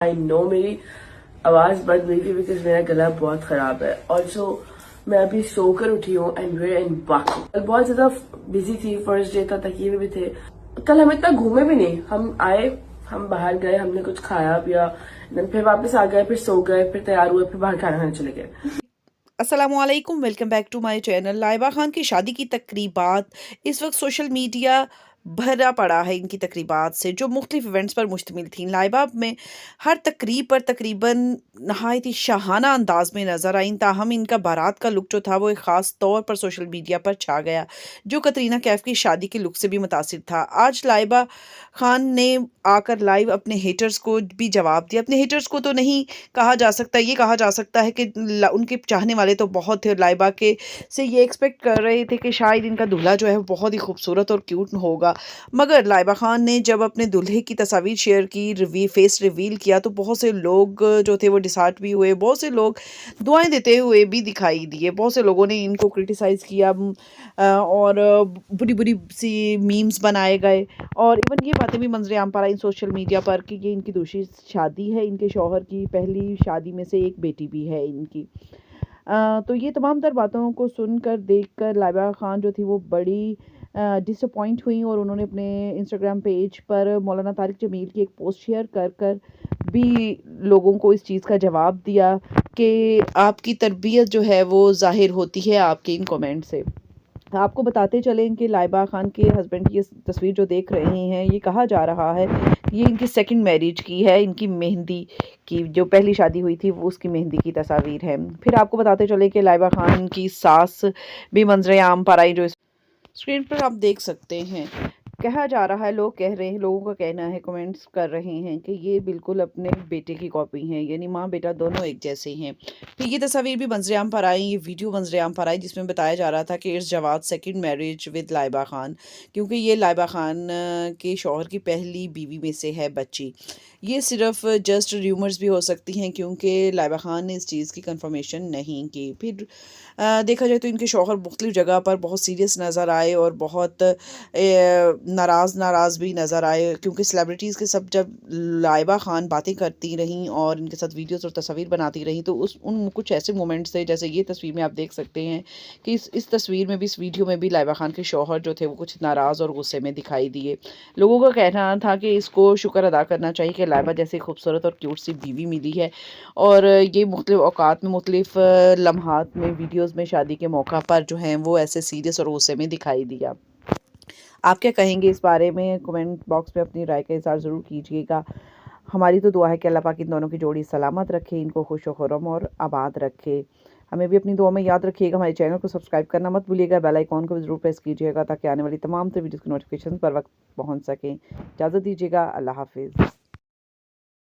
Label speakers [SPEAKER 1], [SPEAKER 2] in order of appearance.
[SPEAKER 1] I know मेरी आवाज बंद हुई थी बिकॉज मेरा गला बहुत खराब है। ऑल्सो मैं अभी सोकर उठी हूँ एंड वे इन बाकी कल बहुत ज्यादा बिजी थी। फर्स्ट डे था, तकिए भी थे। कल हम इतना घूमे भी नहीं। हम आए, हम बाहर गए, हमने कुछ खाया पिया, फिर वापस आ गए, फिर सो गए, फिर तैयार हुए, फिर बाहर खाना खाने चले गए।
[SPEAKER 2] अस्सलामुअलैकुम, welcome back to my channel. Laiba Khan की शादी की तकरीबात इस वक्त सोशल मीडिया भरा पड़ा है इनकी तकरीबात से, जो मुख्तलिफ इवेंट्स पर मुश्तमिल थी। लाइबा में हर तकरीब पर तकरीबन नहायत ही शाहाना अंदाज में नज़र आई। ताहम इनका बारात का लुक जो था वो एक ख़ास तौर पर सोशल मीडिया पर छा गया, जो कतरीना कैफ की शादी के लुक से भी मुतासिर था। आज लाइबा खान ने आकर लाइव अपने हेटर्स को भी जवाब दिया। अपने हेटर्स को तो नहीं कहा जा सकता, ये कहा जा सकता है कि उनके चाहने वाले तो बहुत थे। लाइबा के से ये एक्सपेक्ट कर रहे थे कि शायद इनका दूल्हा जो है वो बहुत ही खूबसूरत और क्यूट होगा, मगर लाइबा खान ने जब अपने दूल्हे की तस्वीर शेयर की, फेस रिवील किया, तो बहुत से लोग जो थे वो डिसहार्ट भी हुए। बहुत से लोग दुआएं देते हुए भी दिखाई दिए। बहुत से लोगों ने इनको क्रिटिसाइज़ किया और बुरी बुरी सी मीम्स बनाए गए, और इवन ये बातें भी मंजर आम पर आई सोशल मीडिया पर कि ये इनकी दूसरी शादी है। इनके शौहर की पहली शादी में से एक बेटी भी है इनकी। तो ये तमाम तर बातों को सुनकर देखकर लाइबा खान जो थी वो बड़ी डिसअपॉइंट हुई, और उन्होंने अपने इंस्टाग्राम पेज पर मौलाना तारिक जमील की एक पोस्ट शेयर कर कर भी लोगों को इस चीज़ का जवाब दिया कि आपकी तरबियत जो है वो ज़ाहिर होती है आपके इन कमेंट से। आपको बताते चलें कि लाइबा खान के हस्बैंड की ये तस्वीर जो देख रहे हैं, ये कहा जा रहा है ये इनकी सेकंड मैरिज की है। इनकी मेहंदी की जो पहली शादी हुई थी वो उसकी मेहंदी की तस्वीर है। फिर आपको बताते चले कि लाइबा खान की सास भी मंजर आम पर आई, जो स्क्रीन पर आप देख सकते हैं। कहा जा रहा है, लोग कह रहे हैं, लोगों का कहना है, कमेंट्स कर रहे हैं कि ये बिल्कुल अपने बेटे की कॉपी हैं, यानी माँ बेटा दोनों एक जैसे हैं। फिर ये तस्वीर भी मंजर-ए-आम पर आई, ये वीडियो मंजर-ए-आम पर आई, जिसमें बताया जा रहा था कि it's Jawad second marriage with Laiba Khan, क्योंकि ये लाइबा खान के शौहर की पहली बीवी में से है बच्ची। ये सिर्फ जस्ट र्यूमर्स भी हो सकती हैं, क्योंकि लाइबा खान ने इस चीज़ की कंफर्मेशन नहीं की। फिर देखा जाए तो इनके शौहर मुख्तलिफ जगह पर बहुत सीरियस नज़र आए और बहुत नाराज़ भी नज़र आए, क्योंकि सेलिब्रिटीज़ के सब जब लाइबा खान बातें करती रहीं और इनके साथ वीडियोस और तस्वीर बनाती रहीं, तो उन कुछ ऐसे मोमेंट्स थे, जैसे ये तस्वीर में आप देख सकते हैं कि इस तस्वीर में भी, इस वीडियो में भी लाइबा खान के शौहर जो थे वो कुछ नाराज़ और गुस्से में दिखाई दिए। लोगों का कहना था कि इसको शुक्र अदा करना चाहिए कि लाइबा जैसी खूबसूरत और क्यूट सी बीवी मिली है, और ये मुख्तलिफ औकात में, मुख्तलिफ लम्हात में, वीडियोज़ में शादी के मौका पर जो हैं वो ऐसे सीरियस और गुस्से में दिखाई दिया। आप क्या कहेंगे इस बारे में? कमेंट बॉक्स में अपनी राय का इज़हार ज़रूर कीजिएगा। हमारी तो दुआ है कि अल्लाह पाक इन दोनों की जोड़ी सलामत रखे, इनको खुश व खुर्रम और आबाद रखे। हमें भी अपनी दुआ में याद रखिएगा। हमारे चैनल को सब्सक्राइब करना मत भूलिएगा, बेल आइकॉन को भी ज़रूर प्रेस कीजिएगा, ताकि आने वाली तमाम वीडियोज़ की नोटिफिकेशन पर वक्त पहुँच सकें। इजाज़त दीजिएगा, अल्लाह हाफिज़।